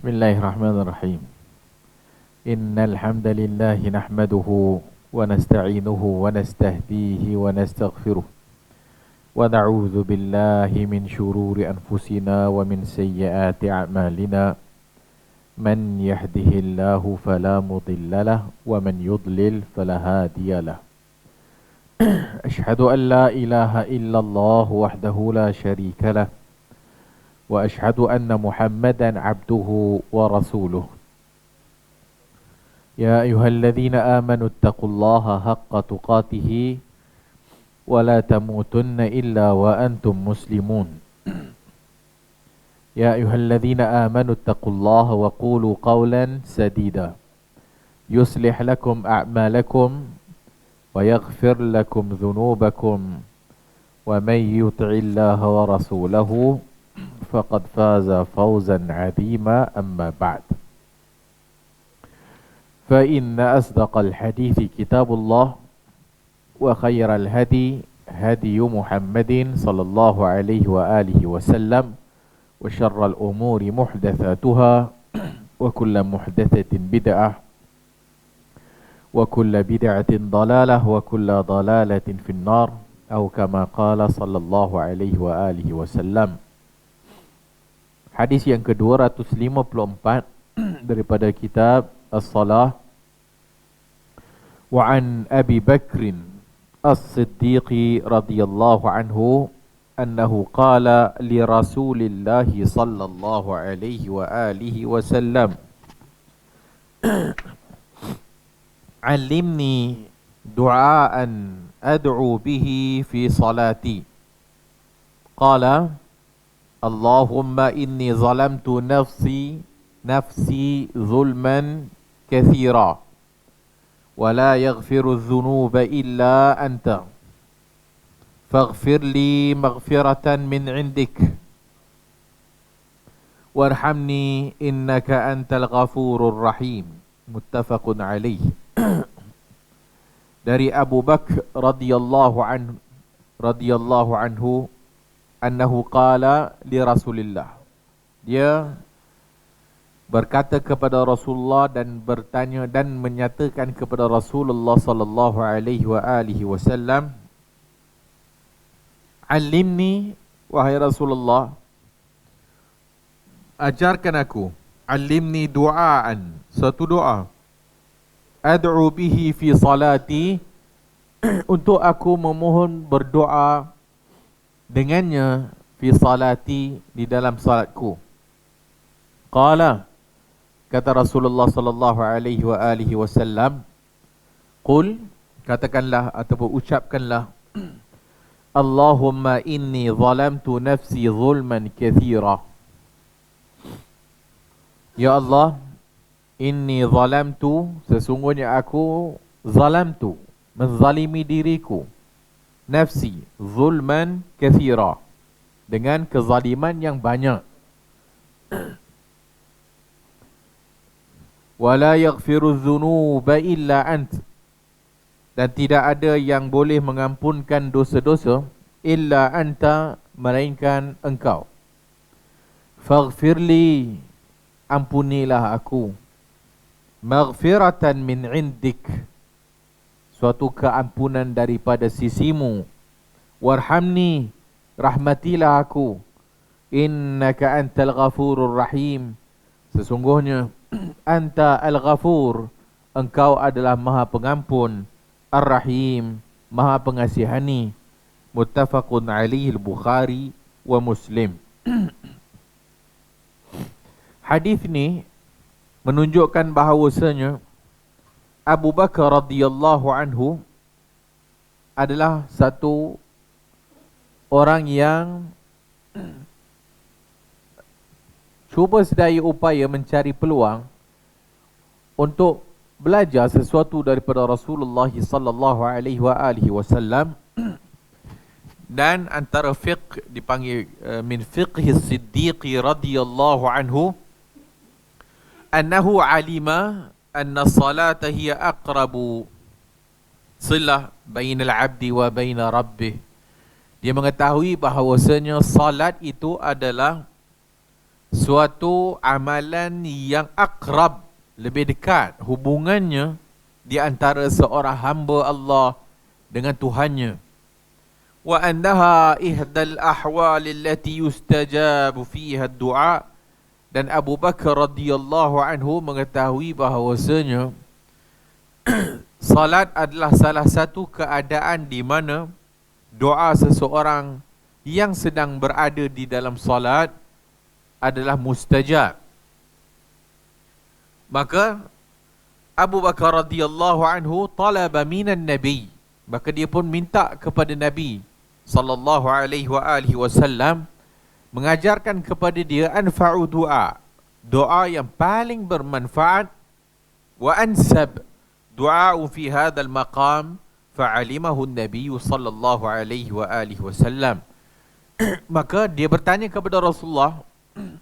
Bismillahirrahmanirrahim. Innal hamdalillah nahmaduhu wa nasta'inuhu wa nastahdihi wa nastaghfiruh wa na'udzu billahi min shururi anfusina wa min sayyiati a'malina. Man yahdihillahu fala mudhillalah wa man yudlil fala hadiyalah. Ashhadu an la ilaha illallah wahdahu la syarikalah wa ashhadu anna Muhammadan abduhu wa rasuluh. Ya ayyuhalladzina amanu taqullaha haqqa tuqatih wa la tamutunna illa wa antum muslimun. Ya ayyuhalladzina amanu taqullaha wa qulu qawlan sadida yuslih lakum a'malakum wa yaghfir lakum dhunubakum wa man yuti'illaha wa rasulahu faqad faza fawzan 'azima. Amma ba'd. Fa inna asdaqal hadithi kitabullah wa khairal hadi hadi Muhammadin sallallahu alaihi wa alihi wasallam wa syarral umuri muhdatsatuha wa kullu muhdatsatin bid'ah wa kullu bid'atin dalalah wa kullu dalalatin finnar atau kama qala sallallahu alaihi wa alihi wasallam. Hadis yang ke-254 daripada kitab As-Salah. Wa an Abi Bakrin As-Siddiq radhiyallahu anhu annahu qala li Rasulillah sallallahu alaihi wa alihi wasallam, "Allimni du'aan ad'u bihi fi salati." Qala Allahumma inni zalamtu nafsi zulman kathira wa la yaghfiru dhunuba illa anta faghfir li maghfiratan min indik warhamni innaka antal ghafurur rahim. Muttafaqun alaih. Dari Abu Bakr radhiyallahu anhu annahu qala li Rasulillah, dia berkata kepada Rasulullah dan bertanya dan menyatakan kepada Rasulullah sallallahu alaihi wa alihi wasallam, "Allimni, wahai Rasulullah, ajarkan aku, allimni du'aan, satu doa, ad'u bihi fi salati, untuk aku memohon berdoa dengannya fi salati, di dalam salatku." Qala, kata Rasulullah sallallahu alaihi wa alihi wasallam, qul, katakanlah ataupun ucapkanlah, Allahumma inni zalamtu nafsi zulman kathira. Ya Allah, inni zalamtu, sesungguhnya aku zalamtu, menzalimi diriku, nafsi zulman kathira, dengan kezaliman yang banyak. Wala yaghfiru dhunuba illa ant, dan tidak ada yang boleh mengampunkan dosa-dosa illa anta, melainkan engkau. Faghfirli, ampunilah aku, maghfiratan min indik, suatu keampunan daripada sisimu. Warhamni, rahmatilah aku, innaka antal ghafurur rahim, sesungguhnya anta al-ghafur, engkau adalah maha pengampun, ar-rahim, maha pengasihani. Muttafaqun alaihi al-Bukhari wa Muslim. Hadis ni menunjukkan bahawasanya Abu Bakar radhiyallahu anhu adalah satu orang yang cuba sedaya upaya mencari peluang untuk belajar sesuatu daripada Rasulullah sallallahu alaihi wa alihi wasallam. Dan antara fiqh dipanggil min fiqhi Siddiqi radhiyallahu anhu, annahu alima anna salata hiya aqrabu silah bainal abdi wa baina rabbih. Dia mengetahui bahawasanya salat itu adalah suatu amalan yang akrab, lebih dekat hubungannya di antara seorang hamba Allah dengan Tuhannya. Wa annaha ihdal ahwal allati yustajabu fiha ad-du'a, dan Abu Bakar radhiyallahu anhu mengetahui bahawasanya salat adalah salah satu keadaan di mana doa seseorang yang sedang berada di dalam salat adalah mustajab. Maka Abu Bakar radhiyallahu anhu talaba minan nabi, maka dia pun minta kepada Nabi sallallahu alaihi wasallam mengajarkan kepada dia anfa'u doa, doa yang paling bermanfaat, wa ansab du'a'u fi hadzal maqam fa'alimahu an-nabiy sallallahu alaihi wasallam. Maka dia bertanya kepada Rasulullah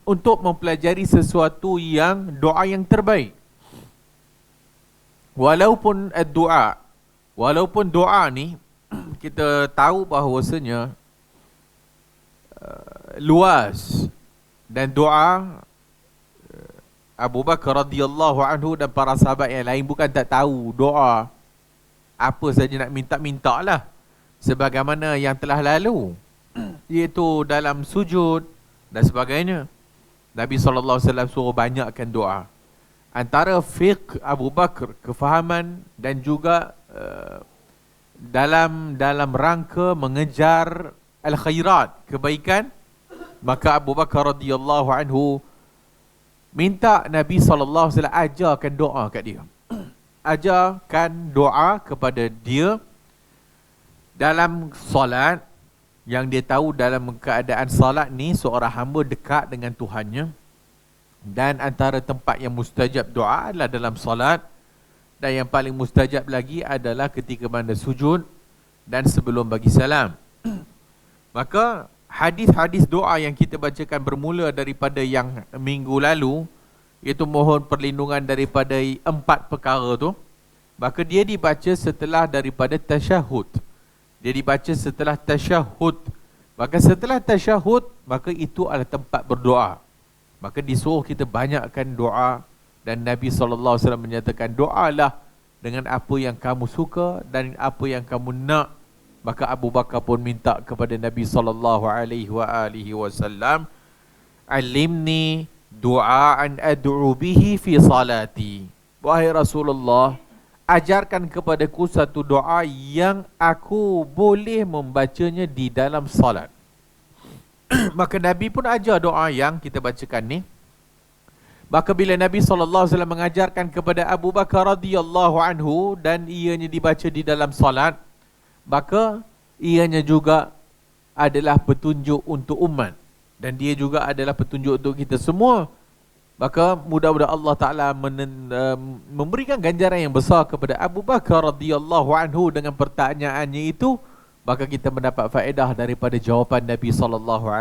untuk mempelajari sesuatu yang doa yang terbaik. Walaupun doa ni kita tahu bahawasanya luas, dan doa Abu Bakar radhiyallahu anhu dan para sahabat yang lain bukan tak tahu doa apa saja nak minta-minta lah, sebagaimana yang telah lalu iaitu dalam sujud dan sebagainya. Nabi SAW suruh banyakkan doa. Antara fiqh Abu Bakar, kefahaman dan juga dalam rangka mengejar al-khairat, kebaikan, maka Abu Bakar radhiyallahu anhu minta Nabi SAW ajarkan doa kat dia. Ajarkan doa kepada dia dalam solat, yang dia tahu dalam keadaan solat ni seorang hamba dekat dengan Tuhannya, dan antara tempat yang mustajab doa adalah dalam solat, dan yang paling mustajab lagi adalah ketika mana sujud dan sebelum bagi salam. Maka hadis-hadis doa yang kita bacakan bermula daripada yang minggu lalu, iaitu mohon perlindungan daripada 4 perkara tu, maka dia dibaca setelah daripada tasyahud. Dia dibaca setelah tasyahud. Maka setelah tasyahud, maka itu adalah tempat berdoa. Maka disuruh kita banyakkan doa, dan Nabi SAW menyatakan doalah dengan apa yang kamu suka dan apa yang kamu nak. Maka Abu Bakar pun minta kepada Nabi SAW, alimni du'aan ad'u bihi fi salati. Wahai Rasulullah, ajarkan kepadaku satu doa yang aku boleh membacanya di dalam salat. Maka Nabi pun ajar doa yang kita bacakan ni. Maka bila Nabi SAW mengajarkan kepada Abu Bakar radhiyallahu anhu dan ianya dibaca di dalam salat, maka ianya juga adalah petunjuk untuk umat, dan dia juga adalah petunjuk untuk kita semua. Maka mudah-mudahan Allah Ta'ala memberikan ganjaran yang besar kepada Abu Bakar radhiyallahu anhu dengan pertanyaannya itu. Maka kita mendapat faedah daripada jawapan Nabi SAW.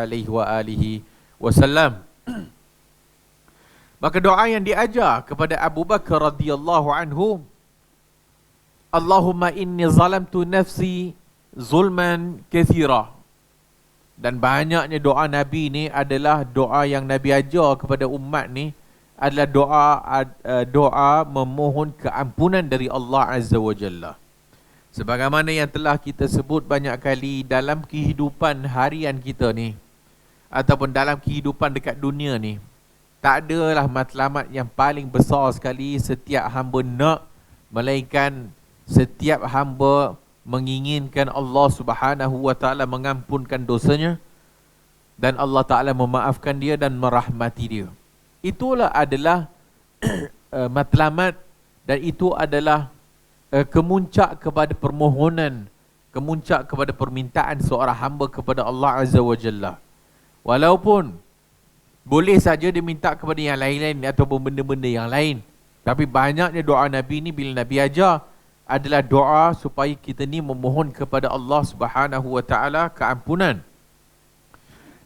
Maka doa yang diajar kepada Abu Bakar radhiyallahu anhu, Allahumma inni zalamtu nafsi zulman kathira. Dan banyaknya doa Nabi ni adalah doa yang Nabi ajar kepada umat ni, adalah doa memohon keampunan dari Allah Azza wa Jalla. Sebagaimana yang telah kita sebut banyak kali dalam kehidupan harian kita ni, ataupun dalam kehidupan dekat dunia ni, tak adalah matlamat yang paling besar sekali setiap hamba nak, melainkan setiap hamba menginginkan Allah Subhanahu wa Ta'ala mengampunkan dosanya, dan Allah Ta'ala memaafkan dia dan merahmati dia. Itulah adalah matlamat, dan itu adalah kemuncak kepada permohonan, kemuncak kepada permintaan seorang hamba kepada Allah Azza wa Jalla. Walaupun boleh saja diminta kepada yang lain-lain ataupun benda-benda yang lain, tapi banyaknya doa Nabi ni bila Nabi ajar adalah doa supaya kita ni memohon kepada Allah Subhanahu wa Ta'ala keampunan.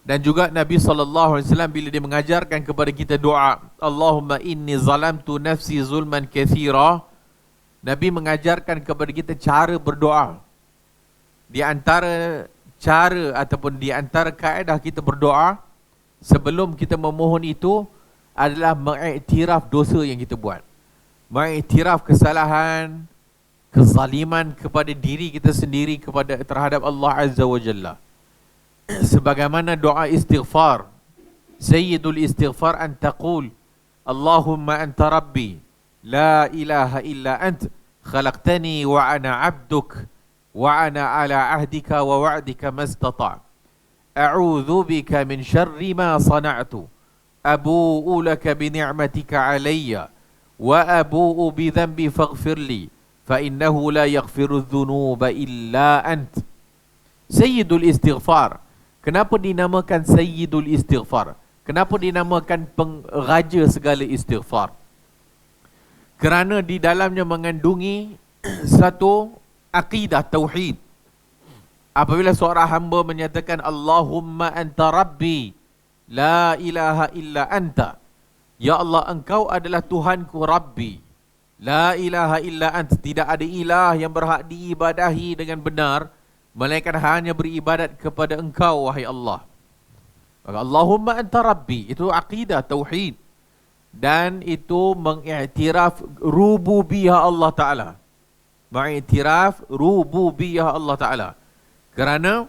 Dan juga Nabi SAW bila dia mengajarkan kepada kita doa Allahumma inni zalamtu nafsi zulman kathira, Nabi mengajarkan kepada kita cara berdoa. Di antara cara ataupun di antara kaedah kita berdoa sebelum kita memohon itu adalah mengiktiraf dosa yang kita buat. Mengiktiraf kesalahan, kezaliman kepada diri kita sendiri terhadap Allah Azza wa Jalla. Sebagaimana doa istighfar, Sayyidul istighfar an taqul Allahumma anta rabbi la ilaha illa ant khalaqtani wa ana abduk wa ana ala ahdika wa wa'dika mastata' a'udzu bika min syarri ma sana'tu abu'u laka bi ni'matika alayya wa abu'u bi dhanbi faghfir li fa innahu la yaghfiru dhunuba illa ant. Sayyidul istighfar. Kenapa dinamakan Sayyidul istighfar? Kenapa dinamakan pengraja segala istighfar? Kerana di dalamnya mengandungi satu akidah tauhid. Apabila seorang hamba menyatakan Allahumma anta rabbi la ilaha illa anta, ya Allah, engkau adalah Tuhanku, Rabbi, la ilaha illa anta, tidak ada ilah yang berhak diibadahi dengan benar melainkan hanya beribadat kepada engkau, wahai Allah. Maka Allahumma anta rabbi, itu akidah tauhid, dan itu mengiktiraf rububiyah Allah Ta'ala. Mengiktiraf rububiyah Allah Ta'ala. Kerana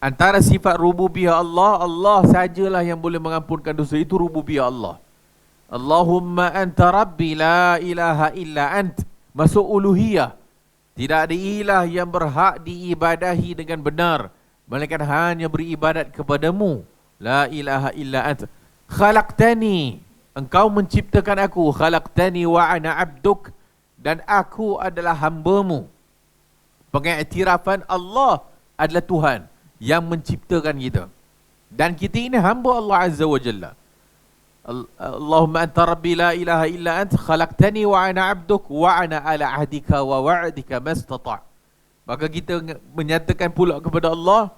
antara sifat rububiyah Allah, Allah sajalah yang boleh mengampunkan dosa. Itu rububiyah Allah. Allahumma anta rabbi la ilaha illa ant, masuk uluhiyah. Tidak ada ilah yang berhak diibadahi dengan benar melainkan hanya beribadat kepadamu. La ilaha illa ant. Khalaqtani, engkau menciptakan aku. Khalaqtani wa ana abduk, dan aku adalah hambamu. Pengiktirafan Allah adalah Tuhan yang menciptakan kita, dan kita ini hamba Allah Azza wa Jalla. Allahumma anta rabbi la ilaha illa ant khalaqtani wa ana abduk wa ana ala ahdika wa wa'dika mastata'. Maka kita menyatakan pula kepada Allah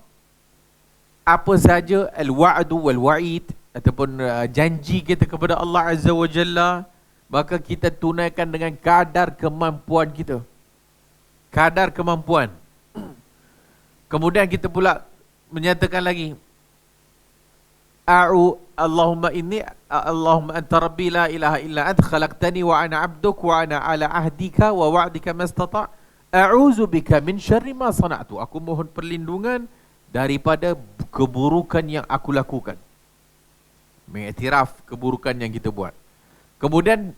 apa saja al-wa'du wal-wa'id ataupun janji kita kepada Allah Azza wa Jalla, maka kita tunaikan dengan kadar kemampuan kita. Kadar kemampuan. Kemudian kita pula menyatakan lagi Allahumma anta rabbi la ilaha illa ant khalaqtani wa ana abduk wa ana ala ahdika wa wa'dika mastata' a'udzu bika min syarri ma sana'tu. Aku mohon perlindungan daripada keburukan yang aku lakukan. Mengiktiraf keburukan yang kita buat. Kemudian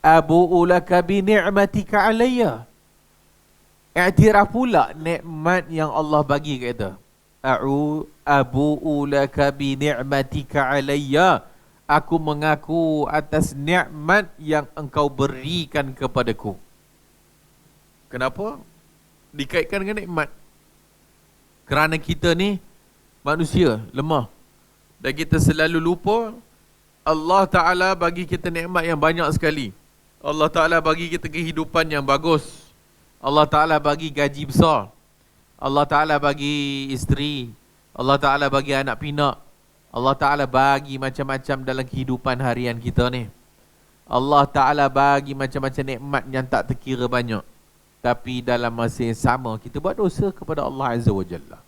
abu'u laka bi ni'matika alayya. Iktiraf pula nikmat yang Allah bagi kat kita. Abu'u laka bi ni'matika alayya. Aku mengaku atas nikmat yang engkau berikan kepadaku. Kenapa dikaitkan dengan nikmat? Kerana kita ni manusia lemah, dan kita selalu lupa Allah Ta'ala bagi kita nikmat yang banyak sekali. Allah Ta'ala bagi kita kehidupan yang bagus. Allah Ta'ala bagi gaji besar. Allah Ta'ala bagi isteri. Allah Ta'ala bagi anak pinak. Allah Ta'ala bagi macam-macam dalam kehidupan harian kita ni. Allah Ta'ala bagi macam-macam nikmat yang tak terkira banyak. Tapi dalam masa yang sama kita buat dosa kepada Allah Azza wa Jalla.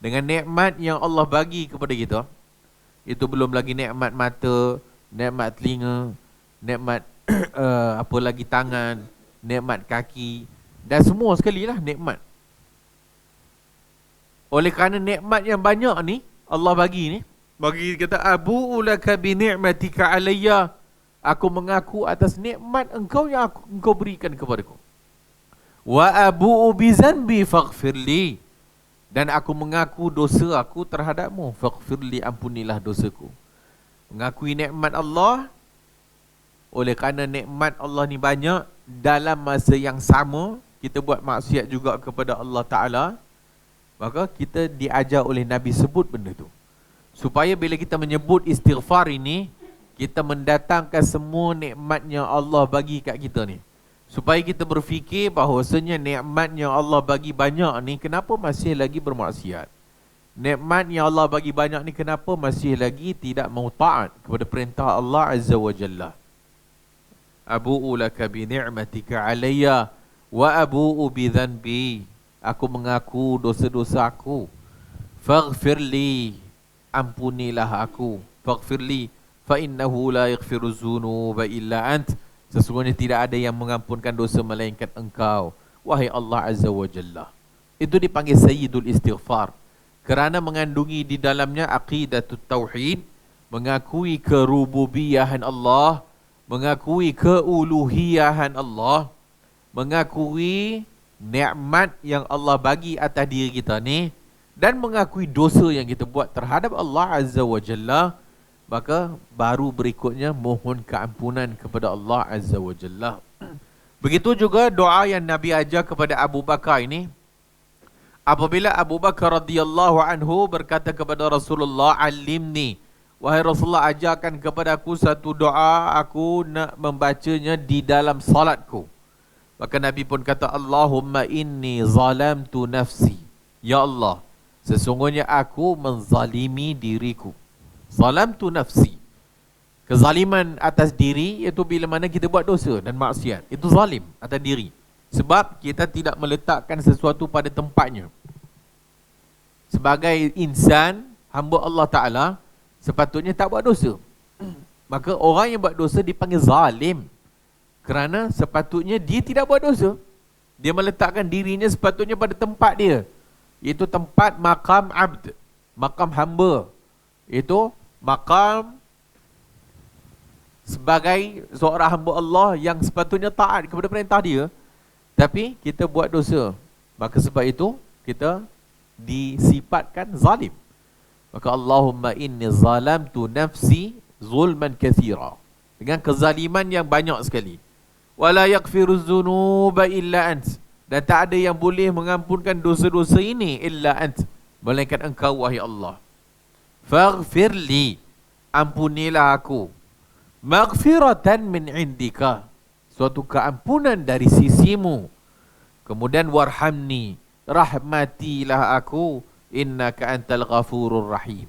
Dengan nikmat yang Allah bagi kepada kita, itu belum lagi nikmat mata, nikmat telinga, nikmat apa lagi tangan, nikmat kaki, dan semua sekali lah nikmat. Oleh kerana nikmat yang banyak ni Allah bagi kata abu'u laka bi ni'matika alayya. Aku mengaku atas nikmat engkau yang engkau berikan kepadaku. Wa abu'u bi zanbi faghfirli. Dan aku mengaku dosa aku terhadapmu. Faghfirli, ampunilah dosaku. Mengakui nikmat Allah. Oleh kerana nikmat Allah ni banyak, dalam masa yang sama kita buat maksiat juga kepada Allah Ta'ala, maka kita diajar oleh Nabi sebut benda tu, supaya bila kita menyebut istighfar ini, kita mendatangkan semua nikmat yang Allah bagi kat kita ni, supaya kita berfikir bahawasanya nikmat yang Allah bagi banyak ni, kenapa masih lagi bermaksiat? Nikmat yang Allah bagi banyak ni, kenapa masih lagi tidak mau taat kepada perintah Allah Azza wa Jalla? Abu'u laka bi ni'matika alayya wa abu'u bi dhanbi. Aku mengaku dosa-dosa aku. Faghfirli, ampunilah aku. faghfirli fa innahu la yaghfiru dzunuba illa ant. Sesungguhnya tidak ada yang mengampunkan dosa melainkan Engkau, wahai Allah Azza wa Jalla. Itu dipanggil Sayyidul Istighfar kerana mengandungi di dalamnya aqidatut tauhid, mengakui kerububiyahan Allah, mengakui keuluhiyahan Allah, mengakui nikmat yang Allah bagi atas diri kita ni, dan mengakui dosa yang kita buat terhadap Allah Azza wa Jalla. Maka baru berikutnya mohon keampunan kepada Allah Azza wa Jalla. Begitu juga doa yang Nabi ajar kepada Abu Bakar ini. Apabila Abu Bakar radhiyallahu anhu berkata kepada Rasulullah, "Alimni, wahai Rasulullah, ajarkan kepada aku satu doa, aku nak membacanya di dalam salatku." Maka Nabi pun kata, "Allahumma inni zalamtu nafsi." Ya Allah, sesungguhnya aku menzalimi diriku. Zalamtu nafsi. Kezaliman atas diri iaitu bila mana kita buat dosa dan maksiat. Itu zalim atas diri. Sebab kita tidak meletakkan sesuatu pada tempatnya. Sebagai insan, hamba Allah Ta'ala, sepatutnya tak buat dosa. Maka orang yang buat dosa dipanggil zalim. Kerana sepatutnya dia tidak buat dosa. Dia meletakkan dirinya sepatutnya pada tempat dia. Iaitu tempat maqam abd. Maqam hamba. Itu maqam sebagai seorang hamba Allah yang sepatutnya taat kepada perintah dia. Tapi kita buat dosa. Maka sebab itu kita disifatkan zalim. Maka Allahumma inni zalamtu nafsi zulman kathira. Dengan kezaliman yang banyak sekali. Wala yaghfiru dzunuba illa ant. Dan tak ada yang boleh mengampunkan dosa-dosa ini illa ant, melainkan Engkau, wahai Allah. Faghfirli, ampunilah aku. Maghfiratan min indika, suatu keampunan dari sisimu. Kemudian warhamni, rahmatilah aku. Innaka antal ghafurur rahim.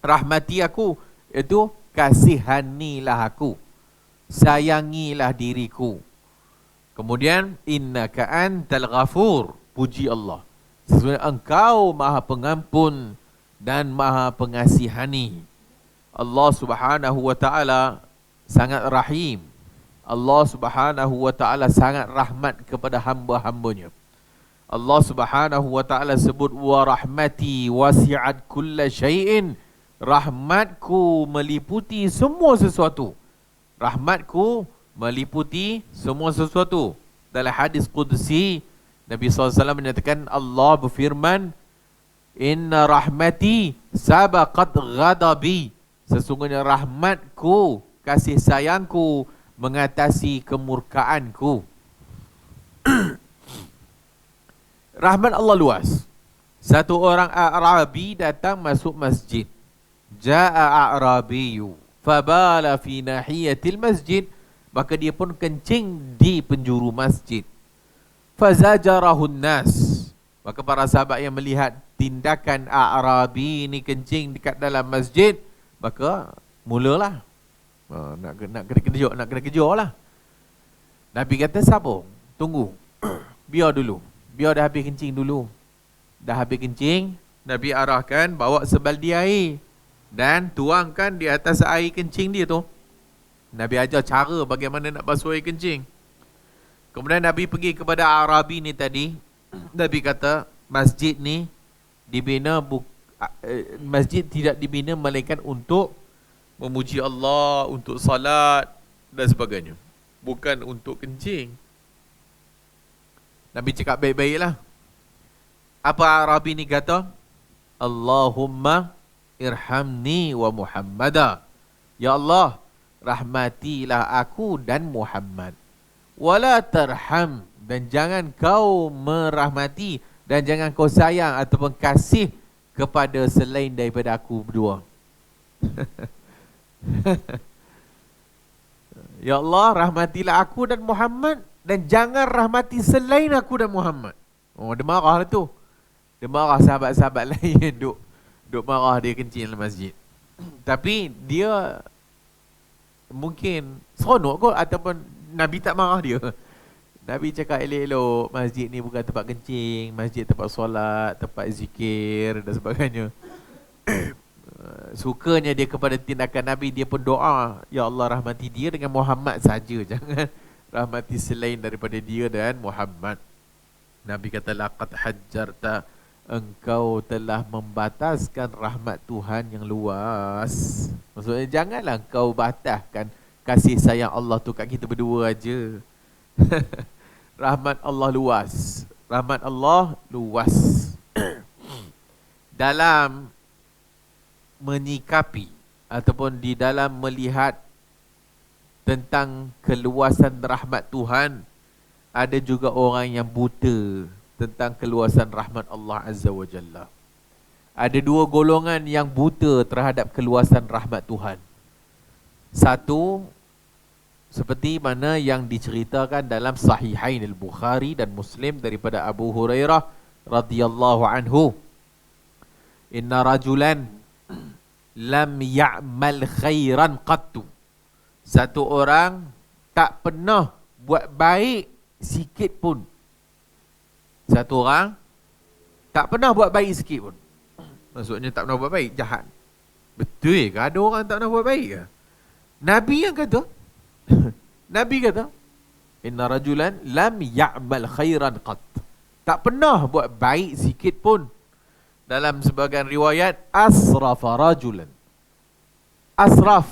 Rahmati aku, itu kasihanilah aku. Sayangilah diriku. Kemudian innaka antal ghafur, puji Allah. Sesungguhnya Engkau Maha Pengampun dan Maha Pengasihani. Allah Subhanahu wa Ta'ala sangat rahim. Allah Subhanahu wa Ta'ala sangat rahmat kepada hamba-hambanya. Allah Subhanahu wa Ta'ala sebut, wa rahmati wasi'at kulla syai'in. Rahmatku meliputi semua sesuatu. Rahmatku meliputi semua sesuatu. Dalam hadis Qudsi, Nabi SAW menyatakan, Allah berfirman, inna rahmati sabaqat ghadabi. Sesungguhnya rahmatku, kasih sayangku mengatasi kemurkaanku. Rahmat Allah luas. Satu orang A'rabi datang masuk masjid. Ja'a A'rabiyu fabala fi nahiyatil masjid. Maka dia pun kencing di penjuru masjid. Fazajarahun nas. Maka para sahabat yang melihat tindakan A'rabi ni kencing dekat dalam masjid, maka mulalah nak kena kejar lah. Nabi kata, sabar, tunggu, biar dulu, biar dah habis kencing dulu. Dah habis kencing, Nabi arahkan bawa sebaldi air dan tuangkan di atas air kencing dia tu. Nabi ajar cara bagaimana nak basuh air kencing. Kemudian Nabi pergi kepada Arabi ni tadi. Nabi kata, masjid ni dibina masjid tidak dibina melainkan untuk memuji Allah, untuk salat dan sebagainya, bukan untuk kencing. Nabi cakap baik-baiklah. Apa Arabi ni kata? Allahumma irhamni wa Muhammada. Ya Allah, rahmatilah aku dan Muhammad. Wala tarham, dan jangan kau merahmati dan jangan kau sayang ataupun kasih kepada selain daripada aku berdua. Ya Allah, rahmatilah aku dan Muhammad dan jangan rahmati selain aku dan Muhammad. Oh, dia marah lah tu. Dia marah sahabat-sahabat lain duk marah dia kencing dalam masjid. Tapi dia mungkin seronok kot, ataupun Nabi tak marah dia. Nabi cakap elok-elok, masjid ni bukan tempat kencing, masjid tempat solat, tempat zikir dan sebagainya. Sukanya dia kepada tindakan Nabi, dia pun doa, ya Allah rahmati dia dengan Muhammad saja, jangan rahmati selain daripada dia dan Muhammad. Nabi kata, laqad hajjarta, engkau telah membataskan rahmat Tuhan yang luas. Maksudnya janganlah engkau bataskan kasih sayang Allah tu kat kita berdua aja. Rahmat Allah luas. Rahmat Allah luas. Dalam menyikapi ataupun di dalam melihat tentang keluasan rahmat Tuhan, ada juga orang yang buta tentang keluasan rahmat Allah Azza wa Jalla. Ada dua golongan yang buta terhadap keluasan rahmat Tuhan. Satu, seperti mana yang diceritakan dalam Sahihain Al-Bukhari dan Muslim daripada Abu Hurairah radhiyallahu anhu. Inna rajulan lam ya'mal khairan qattu. Satu orang tak pernah buat baik sikit pun. Satu orang tak pernah buat baik sikit pun. Maksudnya tak pernah buat baik, jahat. Betul ke ada orang tak pernah buat baik ke? Nabi yang kata. Nabi kata, inna rajulan lam ya'mal khairan qatt. Tak pernah buat baik sikit pun. Dalam sebagian riwayat, asrafa rajulan. Asraf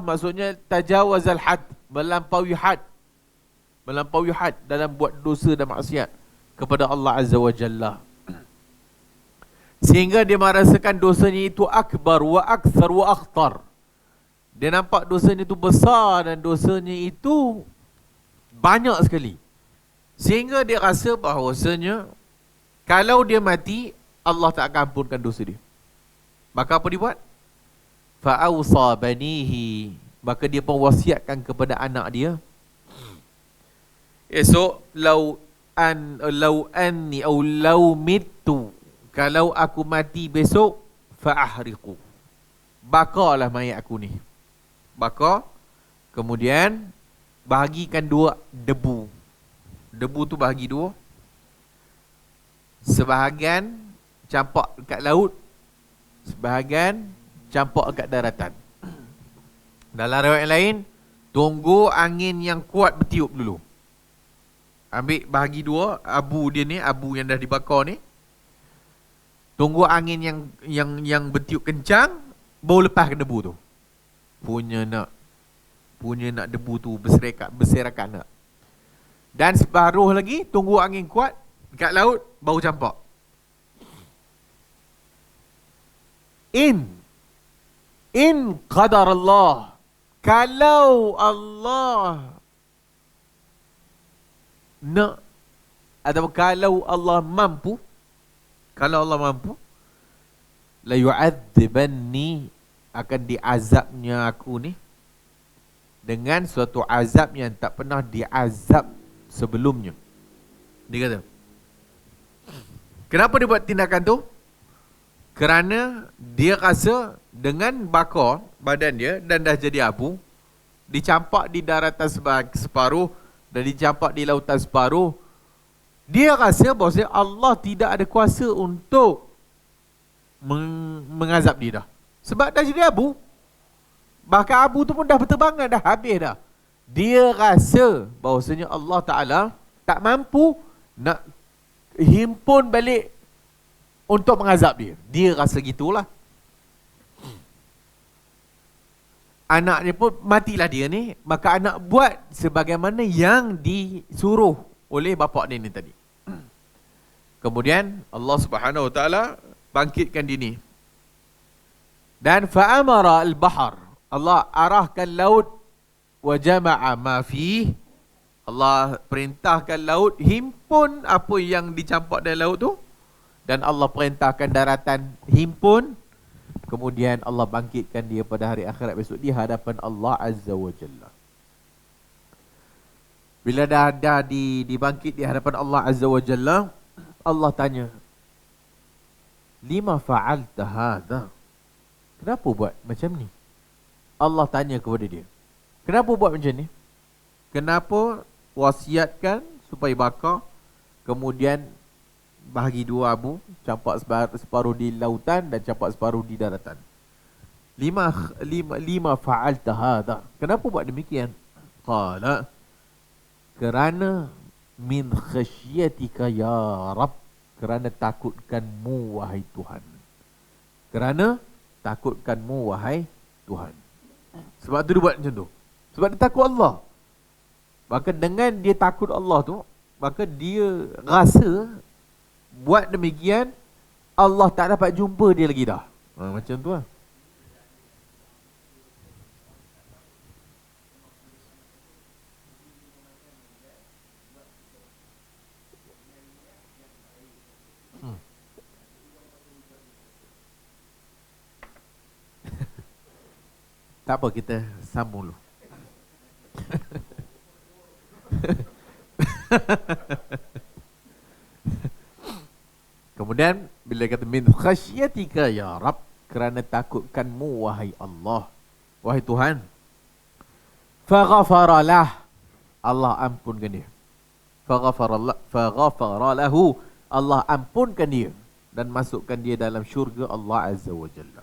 maksudnya tajawazal had, melampaui had. Melampaui had dalam buat dosa dan maksiat kepada Allah Azza wa Jalla. Sehingga dia merasakan dosanya itu akbar wa akthar wa akhtar. Dia nampak dosanya itu besar dan dosanya itu banyak sekali. Sehingga dia rasa bahawasanya kalau dia mati, Allah tak akan ampunkan dosa dia. Maka apa dia buat? Fa'awsa banihi. Maka dia pun wasiatkan kepada anak dia. Esok, lau anni au lau mitu. Kalau aku mati besok, fa'ahriqu. Bakarlah mayat aku ni. Bakar. Kemudian, bahagikan dua debu. Debu tu bahagi dua. Sebahagian campak dekat laut, sebahagian campak dekat daratan. Dalam riwayat lain, tunggu angin yang kuat bertiup dulu. Ambil bahagi dua abu dia ni, abu yang dah dibakar ni. Tunggu angin yang bertiup kencang, baru lepaskan debu tu. Punya nak debu tu berserakan nak. Dan separuh lagi tunggu angin kuat dekat laut, baru campak. In qadar Allah, kalau Allah nak, atau kalau Allah mampu, la yu'adzibanni, akan diazabnya aku ni dengan suatu azab yang tak pernah diazab sebelumnya. Dia kata, kenapa dia buat tindakan tu? Kerana dia rasa dengan bakar badan dia dan dah jadi abu, dicampak di daratan separuh dan dicampak di lautan separuh, dia rasa bahawa Allah tidak ada kuasa untuk mengazab dia dah. Sebab dah jadi abu. Bahkan abu tu pun dah berterbangan, dah habis dah. Dia rasa bahawasanya Allah Ta'ala tak mampu nak himpun balik untuk mengazab dia. Dia rasa gitulah. Anaknya pun, matilah dia ni, maka anak buat sebagaimana yang disuruh oleh bapak dia ni tadi. Kemudian Allah Subhanahu Wa Ta'ala bangkitkan dia ni. Dan fa'amara al-bahar, Allah arahkan laut, wa jama'a ma fih, Allah perintahkan laut himpun apa yang dicampak dalam laut tu. Dan Allah perintahkan daratan himpun. Kemudian Allah bangkitkan dia pada hari akhirat besok di hadapan Allah Azza wa Jalla. Bila dah dibangkit di hadapan Allah Azza wa Jalla, Allah tanya, lima fa'alta hadha? Kenapa buat macam ni? Allah tanya kepada dia, kenapa buat macam ni? Kenapa wasiatkan supaya bakar, kemudian bahagi dua abu, campak separuh di lautan dan campak separuh di daratan? lima fa'alta hadha. Kenapa buat demikian? Qala, kerana min khasyiatika ya Rabb, kerana takutkanmu wahai Tuhan. Kerana takutkanmu wahai Tuhan. Sebab tu dia buat macam tu. Sebab dia takut Allah. Maka dengan dia takut Allah tu, maka dia rasa buat demikian Allah tak dapat jumpa dia lagi dah. Macam tu lah. Tak apa, kita sambung dulu. Kemudian bila kata min khasyatika ya Rabb, kerana takutkanmu wahai Allah, wahai Tuhan. Faghafaralah, Allah ampunkan dia. Faghafara lahu, Allah ampunkan dia dan masukkan dia dalam syurga Allah Azza wa Jalla.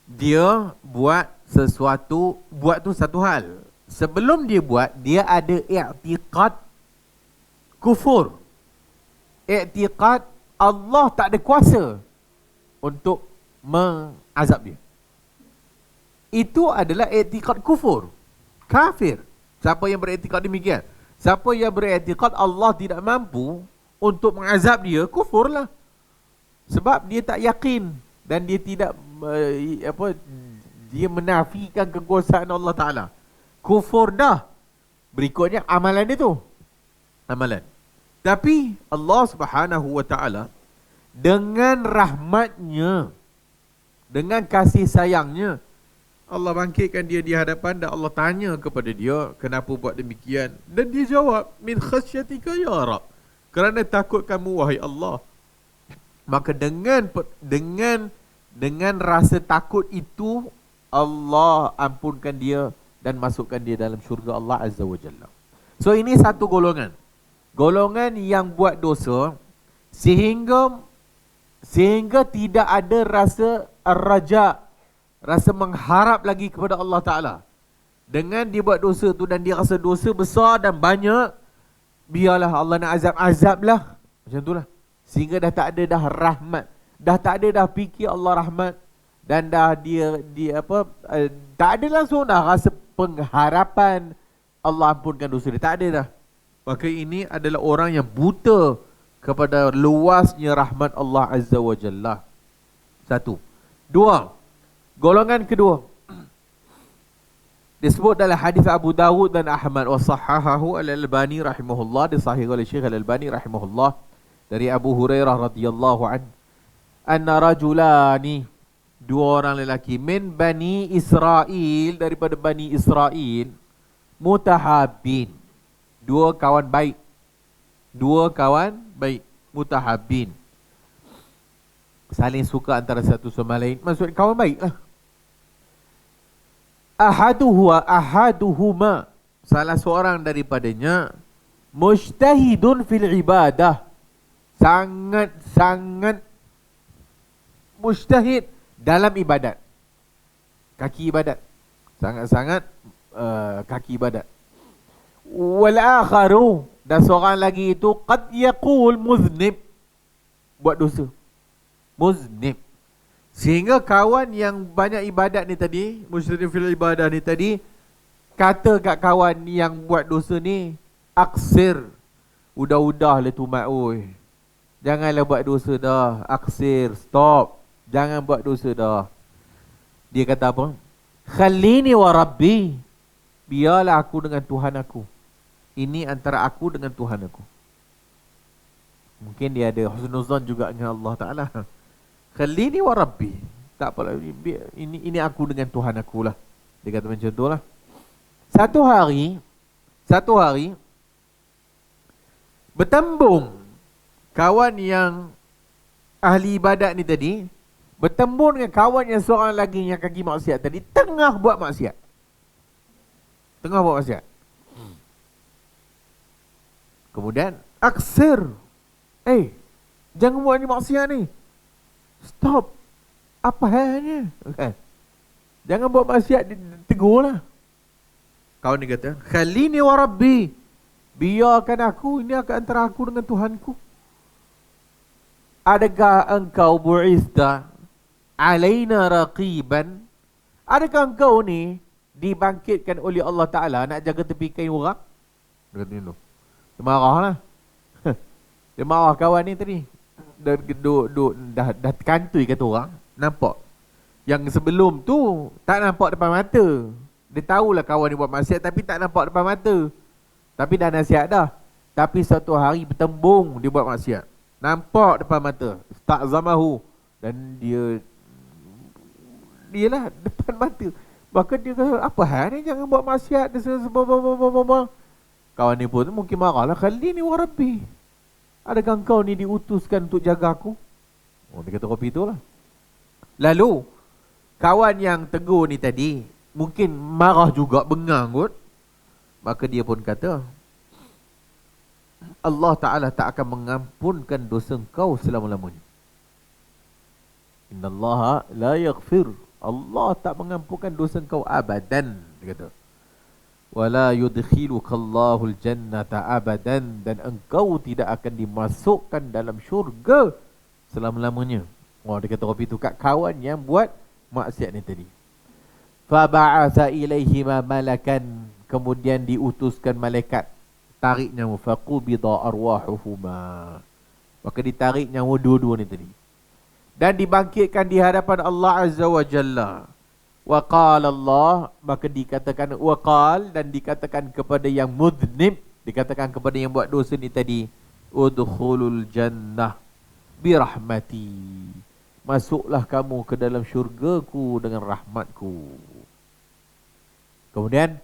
Dia buat sesuatu, buat tu satu hal. Sebelum dia buat, dia ada i'tiqad kufur. I'tiqad Allah tak ada kuasa untuk mengazab dia. Itu adalah i'tiqad kufur. Kafir. Siapa yang beriktikad demikian? Siapa yang beriktikad Allah tidak mampu untuk mengazab dia, kufurlah. Sebab dia tak yakin dan dia tidak dia menafikan kekuasaan Allah Ta'ala. Kufur dah. Berikutnya amalan dia tu. Amalan. Tapi Allah Subhanahu wa Ta'ala dengan rahmatnya, dengan kasih sayangnya, Allah bangkitkan dia di hadapan dan Allah tanya kepada dia, kenapa buat demikian? Dan dia jawab, min khasyatika ya Rab, kerana takut kamu wahai Allah. Maka dengan rasa takut itu, Allah ampunkan dia dan masukkan dia dalam syurga Allah Azza wa Jalla. So ini satu golongan. Golongan yang buat dosa sehingga tidak ada rasa ar-raja, rasa mengharap lagi kepada Allah Ta'ala. Dengan dia buat dosa tu dan dia rasa dosa besar dan banyak, biarlah Allah nak azab lah. Macam tu lah. Sehingga dah tak ada dah rahmat. Dah tak ada dah fikir Allah rahmat. Dan dah tak ada langsung dah rasa pengharapan Allah ampunkan dosa dia. Tak ada dah. Maka ini adalah orang yang buta kepada luasnya rahmat Allah Azza wa Jalla. Satu. Dua, golongan kedua disebut dalam hadis Abu Dawud dan Ahmad, wa sahahahu al-Albani rahimahullah, disahih oleh Syekh al-Albani rahimahullah, dari Abu Hurairah radhiyallahu an, anna rajulani, dua orang lelaki, min Bani Israel, daripada Bani Israel, mutahabin, dua kawan baik, mutahabin, saling suka antara satu sama lain, maksud kawan baik lah. Ahaduhuma, salah seorang daripadanya, mujtahidun fil ibadah, sangat mujtahid dalam ibadat, kaki ibadat, sangat-sangat kaki ibadat. Wal akharu, dan seorang lagi itu qad yaqul muznib, buat dosa, muznib. Sehingga kawan yang banyak ibadat ni tadi, mujtahid fil ibadah ni tadi, kata kat kawan yang buat dosa ni, aksir, udah-udahlah tu mat, oi, janganlah buat dosa dah, aksir, stop, jangan buat dosa dah. Dia kata apa? Khalini wa rabbi, biarlah aku dengan Tuhan aku. Ini antara aku dengan Tuhan aku. Mungkin dia ada husnuzan juga dengan Allah Ta'ala. Khalini wa rabbi, tak apalah, ini aku dengan Tuhan aku lah. Dia kata macam tu lah. Satu hari bertembung kawan yang ahli ibadat ni tadi, bertembung dengan kawan yang seorang lagi yang kaki maksiat tadi, tengah buat maksiat. Kemudian aksir, jangan buat ni maksiat ni, stop, Apa halnya? Jangan buat maksiat, tegurlah. Kawan ni kata, khalini wa rabbi, biarkan aku, ini akan antara aku dengan Tuhanku. Adakah engkau bu'ista alaina raqiban? Adakah engkau ni dibangkitkan oleh Allah Ta'ala nak jaga tepi kain orang? Dia kata tu. Dia marah lah. Dia marah kawan ni tadi. Dah kantui kata orang. Nampak? Yang sebelum tu tak nampak depan mata. Dia tahulah kawan ni buat maksiat tapi tak nampak depan mata. Tapi dah nasihat dah. Tapi satu hari bertembung dia buat maksiat. Nampak depan mata. Ta'zamahu. Dan dia lah depan mata. Maka dia kata, apa hal ni, jangan buat maksiat. Kawan ni pun mungkin marah lah. Khalini wa rabbi, adakah kau ni diutuskan untuk jaga aku? Dia kata kopi itulah. Lalu kawan yang tegur ni tadi mungkin marah juga, bengang kot. Maka dia pun kata, Allah Ta'ala tak akan mengampunkan dosa kau selama-lamanya. Innallaha la yaghfir, Allah tak mengampunkan dosa kau abadan, dia kata. Wala yudkhilukallahu aljannata abadan, dan engkau tidak akan dimasukkan dalam syurga selama-lamanya. Dia kata kopi tu kat kawan yang buat maksiat ni tadi. Fa ba'atha ilaihima malakan, kemudian diutuskan malaikat, tarik nyawa, faqubida arwahuhuma, maka ditarik nyawa dua-dua ni tadi dan dibangkitkan di hadapan Allah Azza wa Jalla. Wa qala Allah, maka dikatakan waqal, dan dikatakan kepada yang mudhnib, dikatakan kepada yang buat dosa ni tadi, udkhulul jannah birahmati, masuklah kamu ke dalam syurgaku dengan rahmatku. Kemudian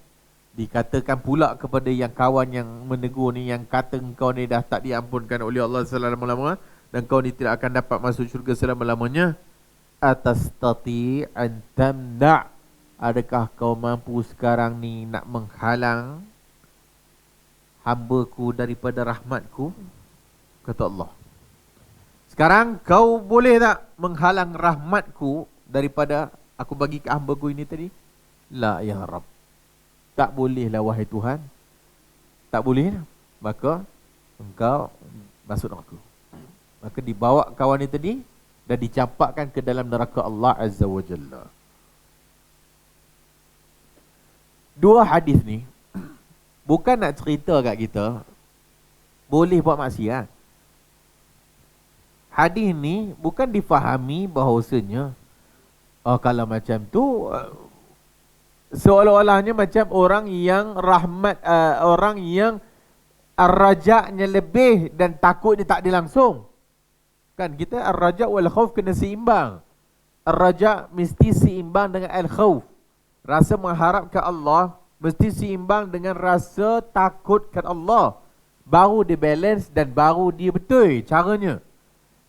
dikatakan pula kepada yang kawan yang menegur ni, yang kata engkau ni dah tak diampunkan oleh Allah selama-lamanya dan kau ni tidak akan dapat masuk syurga selama-lamanya, atastati an tamna', adakah kau mampu sekarang ni nak menghalang hamba-Ku daripada rahmat-Ku? Kata Allah, sekarang kau boleh tak menghalang rahmat-Ku daripada aku bagi ke hamba-Ku ini tadi? La ya Rabb, tak bolehlah wahai Tuhan, tak boleh. Maka engkau masuk neraka. Maka dibawa kawan ni tadi dan dicampakkan ke dalam neraka Allah Azza wa Jalla. Dua hadis ni bukan nak cerita kat kita boleh buat maksiat. Hadis ni bukan difahami bahawasanya kalau macam tu seolah-olahnya macam orang yang rahmat, orang yang ar-raja'-nya lebih dan takut dia tak ada langsung. Kan kita ar-raja' wal khauf kena seimbang. Ar-raja' mesti seimbang dengan al-khauf. Rasa mengharapkan Allah mesti seimbang dengan rasa takutkan Allah. Baru dia balance dan baru dia betul caranya.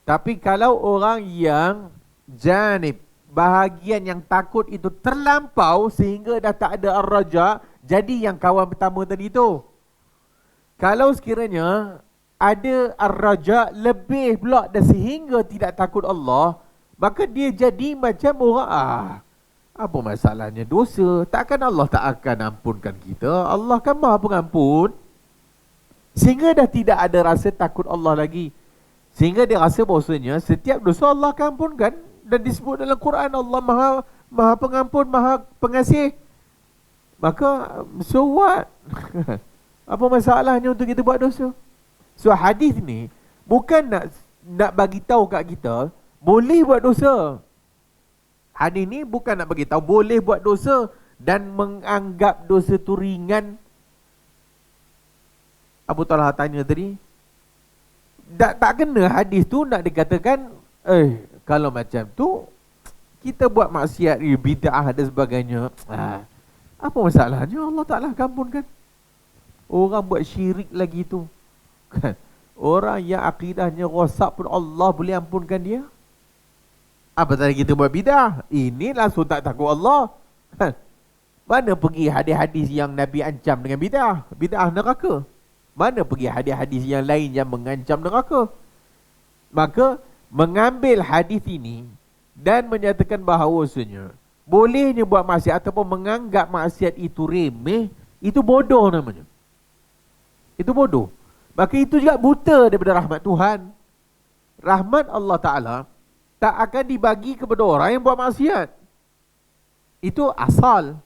Tapi kalau orang yang janib, bahagian yang takut itu terlampau sehingga dah tak ada ar-raja', jadi yang kawan pertama tadi tu. Kalau sekiranya ada ar-raja' lebih pula dan sehingga tidak takut Allah, maka dia jadi macam orang, apa masalahnya dosa? Takkan Allah tak akan ampunkan kita? Allah kan Maha Pengampun. Sehingga dah tidak ada rasa takut Allah lagi. Sehingga dia rasa bahawasanya setiap dosa Allah akan ampunkan. Dan disebut dalam Quran Allah Maha Pengampun, Maha Pengasih. Maka so what? Apa masalahnya untuk kita buat dosa? So hadis ni bukan nak bagi tahu kat kita boleh buat dosa. Hadis ni bukan nak bagi tahu boleh buat dosa dan menganggap dosa tu ringan. Abu Talha tanya tadi, tak kena hadis tu nak dikatakan kalau macam tu kita buat maksiat, bid'ah dan sebagainya. Apa masalahnya? Allah Ta'ala ampunkan. Orang buat syirik lagi tu kan, orang yang akidahnya rosak pun Allah boleh ampunkan dia. Apa tadi kita buat bidah? Ini langsung tak takut Allah kan? Mana pergi hadis-hadis yang Nabi ancam dengan bidah? Bidah neraka. Mana pergi hadis-hadis yang lain yang mengancam neraka? Maka mengambil hadis ini dan menyatakan bahawasanya bolehnya buat maksiat ataupun menganggap maksiat itu remeh, itu bodoh namanya. Itu bodoh. Maka itu juga buta daripada rahmat Tuhan. Rahmat Allah Ta'ala tak akan dibagi kepada orang yang buat maksiat. Itu asal.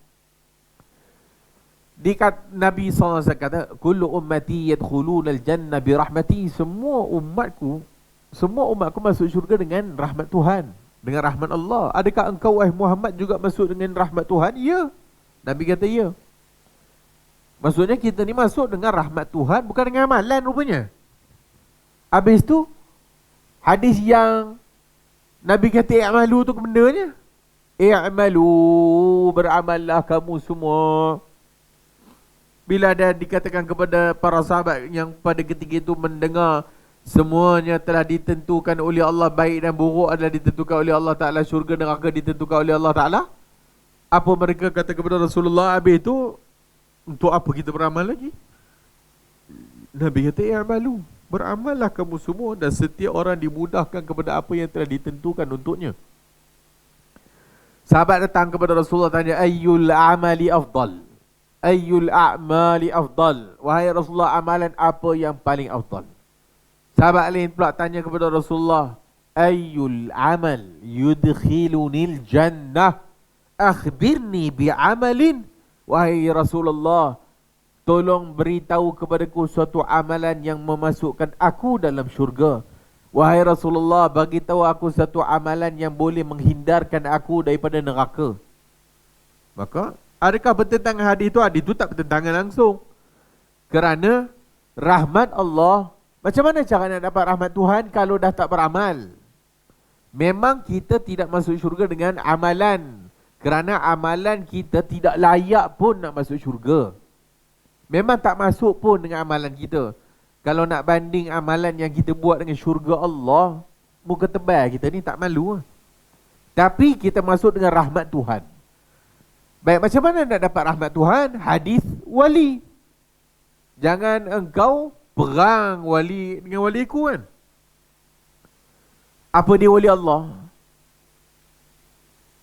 Nabi SAW kata, kullu ummati yadkhuluna al-jannah birahmati. Semua umatku masuk syurga dengan rahmat Tuhan, dengan rahmat Allah. Adakah engkau wahai Muhammad juga masuk dengan rahmat Tuhan? Ya. Nabi kata ya. Maksudnya kita ni masuk dengan rahmat Tuhan, bukan dengan amalan rupanya. Habis tu hadis yang Nabi kata i'malu tu ke bendanya? I'malu, beramallah kamu semua. Bila ada dikatakan kepada para sahabat yang pada ketika itu mendengar semuanya telah ditentukan oleh Allah, baik dan buruk adalah ditentukan oleh Allah Ta'ala, syurga neraka ditentukan oleh Allah Ta'ala, apa mereka kata kepada Rasulullah? Habis itu, untuk apa kita beramal lagi? Nabi kata, i'malu, beramallah kamu semua, dan setiap orang dimudahkan kepada apa yang telah ditentukan untuknya. Sahabat datang kepada Rasulullah tanya, ayyul amali afdal? Ayyul a'mali afdal? Wahai Rasulullah, amalan apa yang paling afdal? Sahabat lain pula tanya kepada Rasulullah, ayyul amal yudkhilunil jannah? Akhbirni bi'amalin. Wahai Rasulullah, tolong beritahu kepadaku suatu amalan yang memasukkan aku dalam syurga. Wahai Rasulullah, bagi tahu aku satu amalan yang boleh menghindarkan aku daripada neraka. Maka adakah bertentangan hadis itu? Hadis itu tak bertentangan langsung. Kerana rahmat Allah, macam mana cara nak dapat rahmat Tuhan kalau dah tak beramal? Memang kita tidak masuk syurga dengan amalan, kerana amalan kita tidak layak pun nak masuk syurga. Memang tak masuk pun dengan amalan kita. Kalau nak banding amalan yang kita buat dengan syurga Allah, muka tebal kita ni tak malu. Tapi kita masuk dengan rahmat Tuhan. Baik, macam mana nak dapat rahmat Tuhan? Hadis wali. Jangan engkau perang wali dengan waliku kan. Apa dia wali Allah?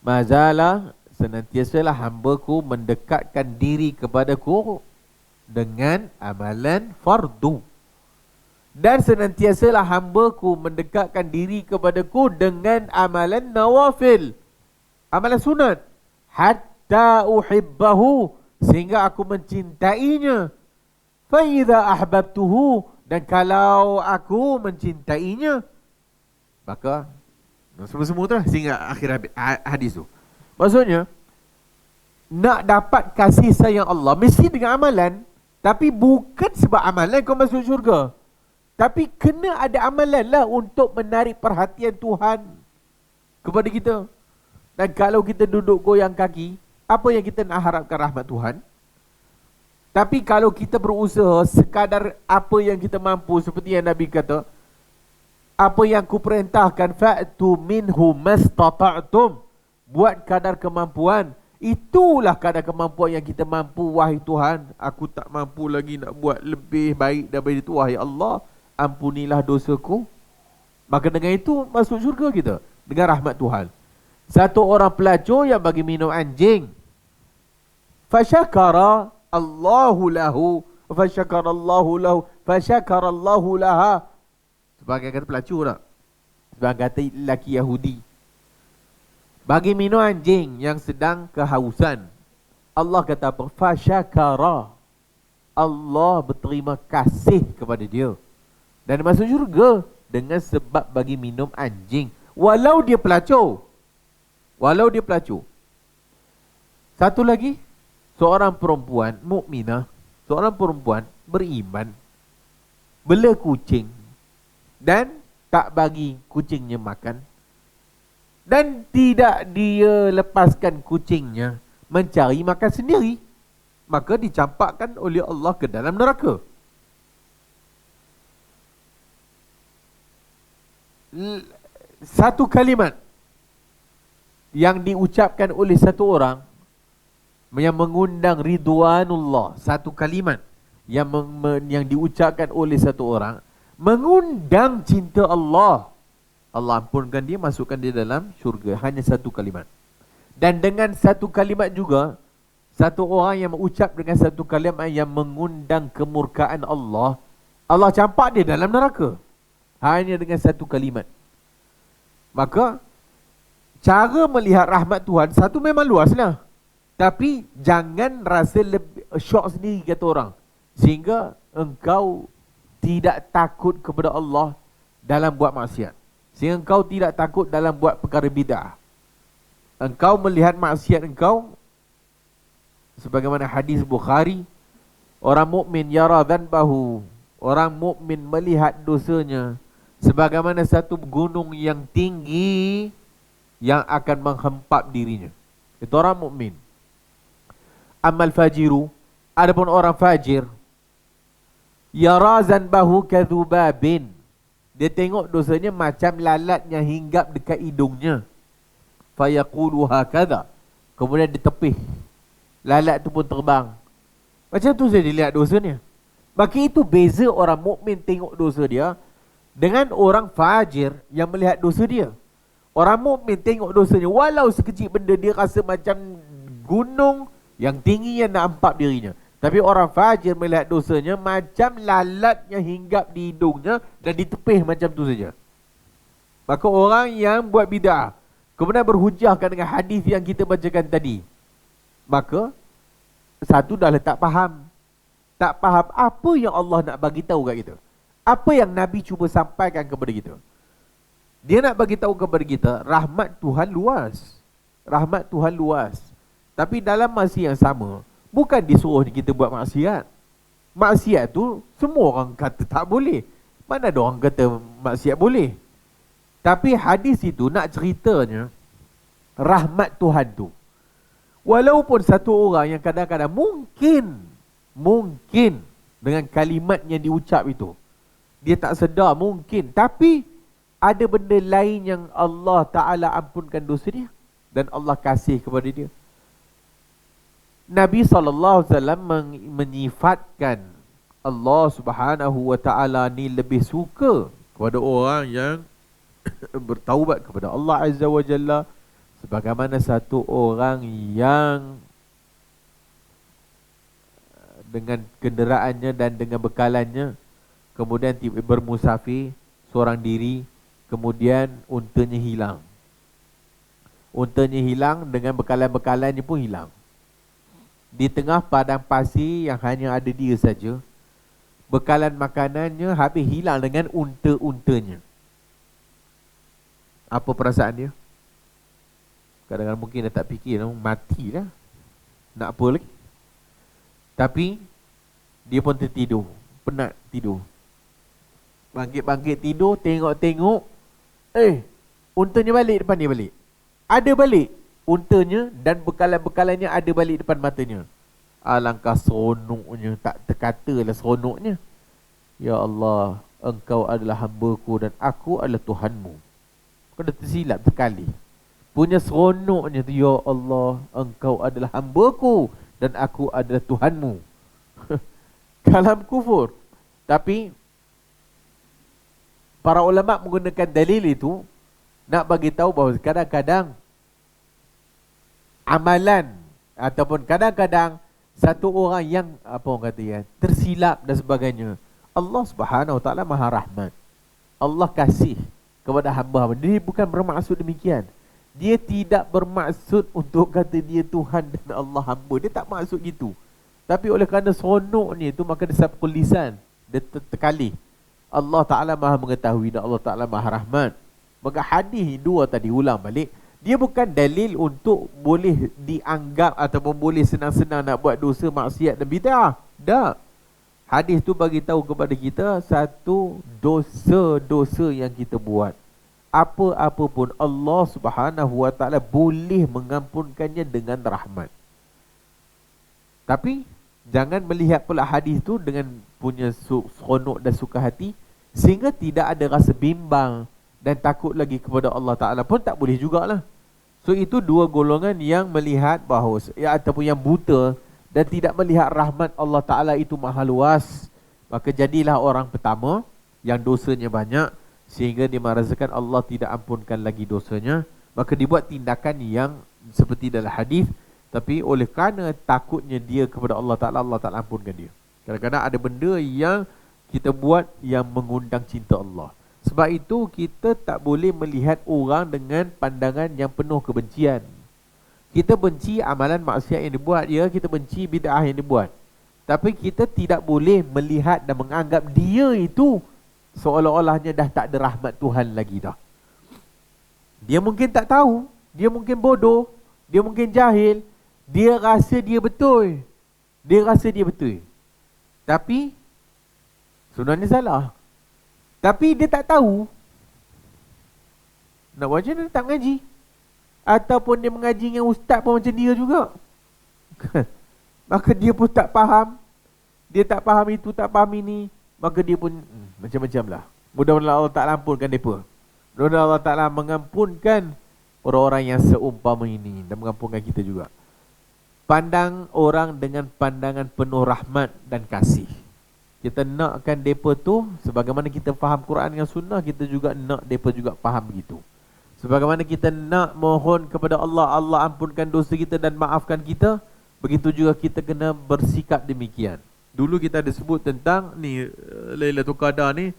Mazalah, senantiasalah hamba-Ku mendekatkan diri kepadaku dengan amalan fardu. Dan senantiasalah hamba-Ku mendekatkan diri kepadaku dengan amalan nawafil, amalan sunat. Hatta uhibbahu, sehingga aku mencintainya. Fa idza ahbabtuhu, dan kalau aku mencintainya, maka semua-semua tu lah sehingga akhir hadis tu. Maksudnya, nak dapat kasih sayang Allah mesti dengan amalan. Tapi bukan sebab amalan kau masuk syurga, tapi kena ada amalan lah untuk menarik perhatian Tuhan kepada kita. Dan kalau kita duduk goyang kaki, apa yang kita nak harapkan rahmat Tuhan? Tapi kalau kita berusaha sekadar apa yang kita mampu, seperti yang Nabi kata, apa yang ku perintahkan, fa'tu minhu mastata'tum, buat kadar kemampuan. Itulah kadar kemampuan yang kita mampu. Wahai Tuhan, aku tak mampu lagi nak buat lebih baik daripada itu. Wahai Allah, ampunilah dosaku. Maka dengan itu masuk syurga kita dengan rahmat Tuhan. Satu orang pelacur yang bagi minum anjing, fasyakara Allahu lahu, fasyakara Allahu lahu, fasyakara Allahu laha. Sebagai kata pelacur tak? Sebagai kata lelaki Yahudi, bagi minum anjing yang sedang kehausan, Allah kata apa? Fasyakara, Allah berterima kasih kepada dia, dan masuk syurga dengan sebab bagi minum anjing. Walau dia pelacur. Walau dia pelacur. Satu lagi, seorang perempuan mukminah, seorang perempuan beriman, bela kucing dan tak bagi kucingnya makan, dan tidak dia lepaskan kucingnya mencari makan sendiri, maka dicampakkan oleh Allah ke dalam neraka. Satu kalimat yang diucapkan oleh satu orang yang mengundang ridwanullah, satu kalimat yang diucapkan oleh satu orang mengundang cinta Allah, Allah ampunkan dia, masukkan dia dalam syurga. Hanya satu kalimat. Dan dengan satu kalimat juga, satu orang yang mengucap dengan satu kalimat yang mengundang kemurkaan Allah, Allah campak dia dalam neraka. Hanya dengan satu kalimat. Maka cara melihat rahmat Tuhan satu memang luaslah. Tapi jangan rasa lebih syok sendiri kata orang, sehingga engkau tidak takut kepada Allah dalam buat maksiat. Sehingga engkau tidak takut dalam buat perkara bid'ah. Engkau melihat maksiat engkau sebagaimana hadis Bukhari, orang mukmin yara dhanbahu, orang mukmin melihat dosanya sebagaimana satu gunung yang tinggi yang akan menghempap dirinya. Itu orang mukmin. Amal fajiru, adapun orang fajir, yara dhanbahu kadhubabin, dia tengok dosanya macam lalat yang hinggap dekat hidungnya. Fayaqulu hakadha, kemudian ditepih, lalat tu pun terbang. Macam tu saya dilihat dosanya. Maka itu beza orang mukmin tengok dosa dia dengan orang fajir yang melihat dosa dia. Orang mukmin tengok dosanya, walau sekecil benda dia rasa macam gunung yang tinggi yang nak ampap dirinya. Tapi orang fajir melihat dosanya macam lalat yang hinggap di hidungnya dan ditepih macam tu saja. Maka orang yang buat bid'ah kemudian berhujahkan dengan hadis yang kita bacakan tadi, maka satu dah letak faham. Tak faham apa yang Allah nak bagi tahu kat kita. Apa yang Nabi cuba sampaikan kepada kita. Dia nak bagi tahu kepada kita rahmat Tuhan luas. Rahmat Tuhan luas. Tapi dalam masa yang sama, bukan disuruh kita buat maksiat. Maksiat tu semua orang kata tak boleh. Mana ada orang kata maksiat boleh. Tapi hadis itu nak ceritanya rahmat Tuhan tu. Walaupun satu orang yang kadang-kadang mungkin dengan kalimat yang diucap itu dia tak sedar mungkin, tapi ada benda lain yang Allah Ta'ala ampunkan dosa dia dan Allah kasih kepada dia. Nabi SAW menyifatkan Allah Subhanahu Wa Ta'ala ni lebih suka kepada orang yang bertaubat kepada Allah Azza wa Jalla sebagaimana satu orang yang dengan kenderaannya dan dengan bekalannya kemudian bermusafir seorang diri, kemudian untanya hilang. Untanya hilang dengan bekalan-bekalannya pun hilang. Di tengah padang pasir yang hanya ada dia saja, bekalan makanannya habis hilang dengan unta-untanya. Apa perasaan dia? Kadang-kadang mungkin dia tak fikir, matilah. Nak apa lagi? Tapi dia pun tertidur, penat tidur. Bangkit-bangkit tidur, tengok-tengok, untanya balik depan dia balik. Ada balik untanya dan bekalan-bekalannya ada balik depan matanya. Alangkah seronoknya, tak terkatalah seronoknya. Ya Allah, Engkau adalah hamba-Ku dan aku adalah Tuhanmu. Kau dah tersilap sekali. Punya seronoknya tu, ya Allah, Engkau adalah hamba-Ku dan aku adalah Tuhanmu. Kalam kufur. Tapi para ulama menggunakan dalil itu nak bagi tahu bahawa kadang-kadang amalan ataupun kadang-kadang satu orang yang apa orang kata ya, tersilap dan sebagainya, Allah Subhanahu Wa Taala Maha Rahmat. Allah kasih kepada hamba-hamba. Dia bukan bermaksud demikian. Dia tidak bermaksud untuk kata dia Tuhan dan Allah hamba. Dia tak maksud gitu. Tapi oleh kerana seronoknya itu, maka dia sabkul lisan. Dia terkali. Allah Ta'ala Maha mengetahui dan Allah Ta'ala Maha Rahmat. Maka hadis dua tadi ulang balik, dia bukan dalil untuk boleh dianggap ataupun boleh senang-senang nak buat dosa, maksiat dan bid'ah. Tak. Hadis tu bagi tahu kepada kita satu dosa-dosa yang kita buat, apa-apa pun Allah Subhanahu Wa Taala boleh mengampunkannya dengan rahmat. Tapi jangan melihat pula hadis tu dengan punya seronok dan suka hati sehingga tidak ada rasa bimbang dan takut lagi kepada Allah Ta'ala pun tak boleh jugalah. So itu dua golongan yang melihat bahawa ataupun yang buta dan tidak melihat rahmat Allah Ta'ala itu maha luas. Maka jadilah orang pertama yang dosanya banyak sehingga dia merasakan Allah tidak ampunkan lagi dosanya, maka dibuat tindakan yang seperti dalam hadis, tapi oleh kerana takutnya dia kepada Allah Ta'ala ampunkan dia. Kadang-kadang ada benda yang kita buat yang mengundang cinta Allah. Sebab itu kita tak boleh melihat orang dengan pandangan yang penuh kebencian. Kita benci amalan maksiat yang dibuat, ya, kita benci bid'ah yang dibuat. Tapi kita tidak boleh melihat dan menganggap dia itu seolah-olahnya dah tak ada rahmat Tuhan lagi dah. Dia mungkin tak tahu, dia mungkin bodoh, dia mungkin jahil, dia rasa dia betul. Dia rasa dia betul. Tapi sebenarnya salah. Tapi dia tak tahu. Nak buat macam mana dia tak mengaji? Ataupun dia mengaji dengan ustaz pun macam dia juga. Maka dia pun tak faham. Dia tak faham itu, tak faham ini. Maka dia pun macam-macam lah. Mudah-mudahan Allah Ta'ala ampunkan mereka. Mudah-mudahan Allah Ta'ala mengampunkan orang-orang yang seumpama ini. Dan mengampunkan kita juga. Pandang orang dengan pandangan penuh rahmat dan kasih. Kita nakkan mereka tu, sebagaimana kita faham Quran dengan sunnah, kita juga nak mereka juga faham begitu. Sebagaimana kita nak mohon kepada Allah, Allah ampunkan dosa kita dan maafkan kita, begitu juga kita kena bersikap demikian. Dulu kita ada sebut tentang ni Lailatul Qadar ni,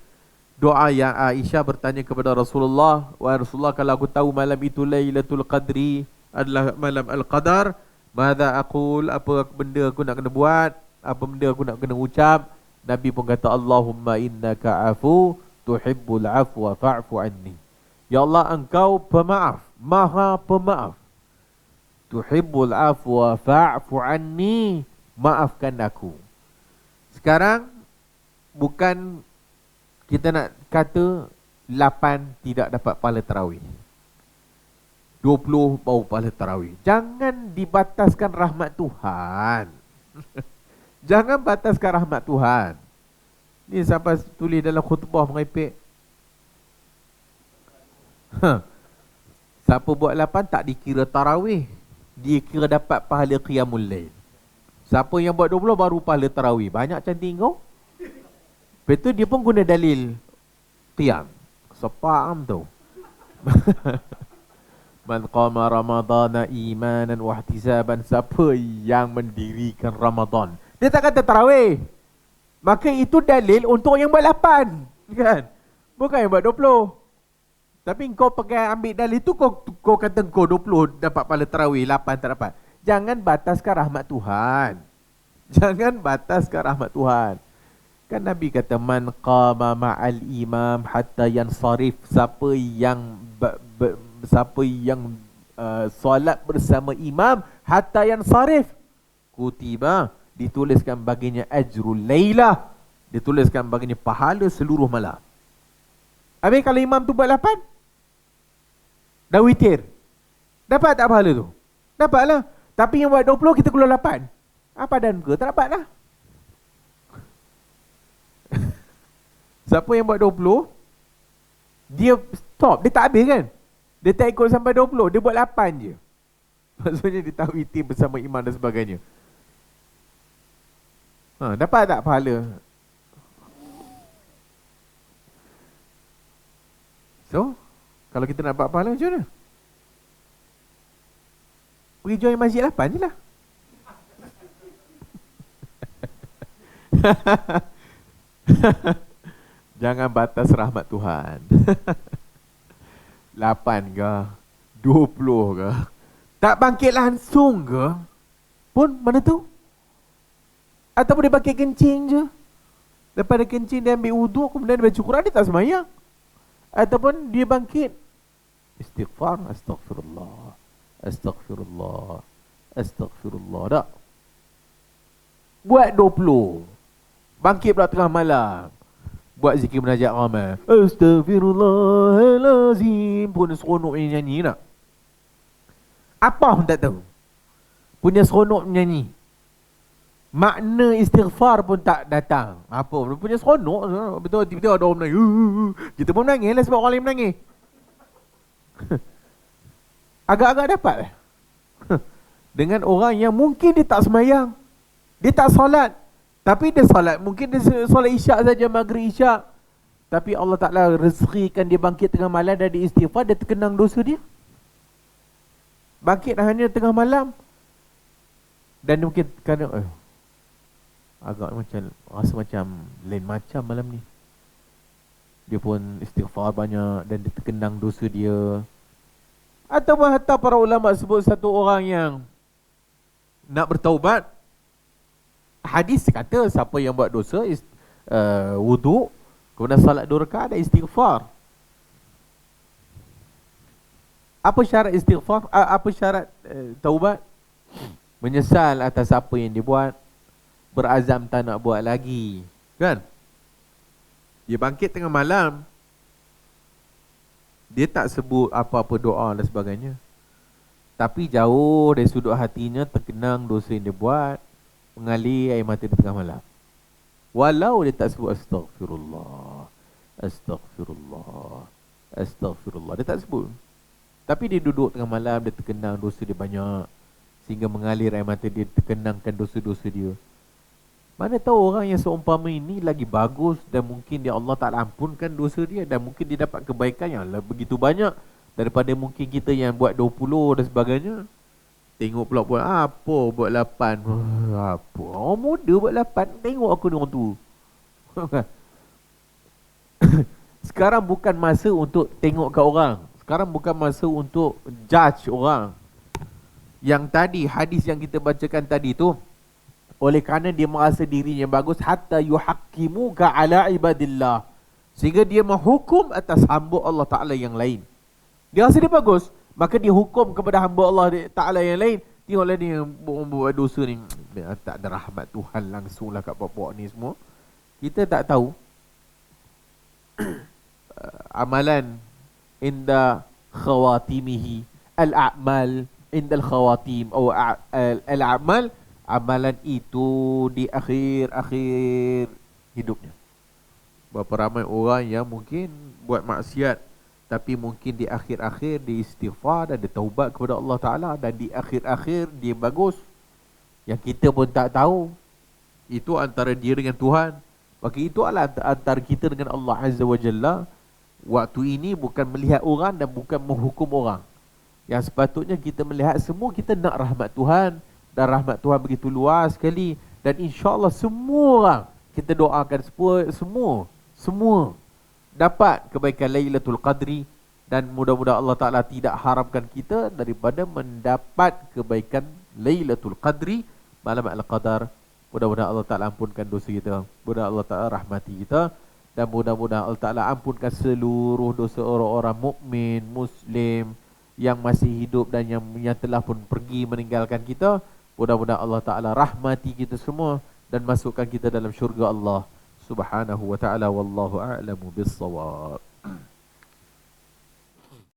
doa yang Aisyah bertanya kepada Rasulullah, wahai Rasulullah, kalau aku tahu malam itu Lailatul Qadri adalah malam Al-Qadar, madza aqul, apa benda aku nak kena buat, apa benda aku nak kena ucap? Nabi pun kata, Allahumma innaka afu tuhibbul afwa fa'fu anni. Ya Allah, engkau pemaaf, maha pemaaf. Tuhibbul afwa fa'fu anni, maafkan aku. Sekarang bukan kita nak kata 8 tidak dapat pahala tarawih, 20 baru pahala tarawih. Jangan dibataskan rahmat Tuhan. Jangan bataskan rahmat Tuhan. Ni sampai tulis dalam khutbah merepek. Siapa buat 8 tak dikira tarawih, dia kira dapat pahala qiyamul lail. Siapa yang buat 20 baru pahala tarawih. Banyak cantik kau. Lepas tu dia pun guna dalil qiyam. Sepaham tu. Man qama ramadana imanan wa ihtisaban, siapa yang mendirikan Ramadan, dia tak kata tarawih, maka itu dalil untuk yang buat 8, kan? Bukan yang buat 20. Tapi kau pakai ambil dalil tu, kau kata kau 20 dapat pahala tarawih, 8 tak dapat. Jangan bataskan rahmat Tuhan. Jangan bataskan rahmat Tuhan. Kan Nabi kata, man qama ma'al imam hatta yansarif, siapa yang solat bersama imam hatta yansarif, kutiba, dituliskan baginya ajrul lailah, dituliskan baginya pahala seluruh malam. Habis kalau imam tu buat 8, dah witir, dapat tak pahala tu? Dapatlah. Tapi yang buat 20 kita keluar 8, apa dan ke? Tak dapat lah. Siapa yang buat 20, dia stop, dia tak habis kan? Dia tak ikut sampai 20, dia buat 8 je. Maksudnya dia tak witir bersama imam dan sebagainya. Dapat tak pahala? So, kalau kita nak dapat pahala macam mana? Pergi join masjid 8 je lah. Jangan batas rahmat Tuhan. 8 ke 20 ke, tak bangkit langsung ke pun mana tu? Ataupun dia pakai kencing je, lepas dia kencing dia ambil wuduk, kemudian dia baca Quran, dia tak semayang. Ataupun dia bangkit istighfar, astaghfirullah, astaghfirullah, astaghfirullah. Tak buat 20, bangkit pula tengah malam, buat zikir munajat ramai, astaghfirullahalazim, pun seronok nyanyi nak. Apa pun tak tahu, punya seronok menyanyi. Makna istighfar pun tak datang. Apa punya seronok. Betul, tiba-tiba ada orang menangis. Kita pun menangis lah sebab orang lain menangis. Agak-agak dapat lah. Dengan orang yang mungkin dia tak semayang, dia tak solat, tapi dia solat, mungkin dia solat isyak saja, maghrib isyak, tapi Allah Ta'ala rezekikan dia bangkit tengah malam dan dia istighfar, dia terkenang dosa dia. Bangkit hanya tengah malam. Dan dia mungkin kadang agak macam, rasa macam lain macam malam ni. Dia pun istighfar banyak dan dia terkenang dosa dia. Atau hatta para ulama sebut satu orang yang nak bertaubat. Hadis kata siapa yang buat dosa wuduk, kemudian salat 2 rakaat ada istighfar. Apa syarat istighfar? Apa syarat taubat? Menyesal atas apa yang dia buat, berazam tak nak buat lagi, kan? Dia bangkit tengah malam, dia tak sebut apa-apa doa dan sebagainya, tapi jauh dari sudut hatinya terkenang dosa yang dia buat, mengalir air mata di tengah malam. Walau dia tak sebut astagfirullah, astagfirullah, astagfirullah, dia tak sebut. Tapi dia duduk tengah malam, dia terkenang dosa dia banyak, sehingga mengalir air mata dia, terkenangkan dosa-dosa dia. Mana tahu orang yang seumpama ini lagi bagus, dan mungkin dia Allah Ta'ala ampunkan dosa dia, dan mungkin dia dapat kebaikan yang begitu banyak daripada mungkin kita yang buat 20 dan sebagainya. Tengok pula buat apa, buat 8. Apa, orang muda buat 8. Tengok aku ni orang tu. Sekarang bukan masa untuk tengok kat orang. Sekarang bukan masa untuk judge orang. Yang tadi, hadis yang kita bacakan tadi tu, oleh kerana dia merasa dirinya bagus, hatta yuhaqqimuka ala ibadillah, sehingga dia menghukum atas hamba Allah Ta'ala yang lain. Dia rasa dia bagus, maka dia hukum kepada hamba Allah Ta'ala yang lain. Tengoklah dia buat dosa ni, tak ada rahmat Tuhan langsung lah kat bapak ni semua. Kita tak tahu amalan inda khawatimihi, al-a'mal inda al-khawatim, atau al-a'mal, amalan itu di akhir-akhir hidupnya. Berapa ramai orang yang mungkin buat maksiat, tapi mungkin di akhir-akhir dia istighfar dan dia taubat kepada Allah Ta'ala, dan di akhir-akhir dia bagus. Yang kita pun tak tahu. Itu antara dia dengan Tuhan. Maka itu adalah antara kita dengan Allah Azza wa Jalla. Waktu ini bukan melihat orang dan bukan menghukum orang. Yang sepatutnya kita melihat semua, kita nak rahmat Tuhan. Dan rahmat Tuhan begitu luas sekali. Dan insyaAllah semua orang, kita doakan semua dapat kebaikan Lailatul Qadri. Dan mudah-mudahan Allah Ta'ala tidak haramkan kita daripada mendapat kebaikan Lailatul Qadri, malam Al-Qadar. Mudah-mudahan Allah Ta'ala ampunkan dosa kita, mudah-mudahan Allah Ta'ala rahmati kita, dan mudah-mudahan Allah Ta'ala ampunkan seluruh dosa orang-orang mukmin, muslim yang masih hidup dan yang telah pun pergi meninggalkan kita. Mudah-mudahan Allah Ta'ala rahmati kita semua dan masukkan kita dalam syurga Allah Subhanahu wa ta'ala. Wallahu a'lamu bis-shawab.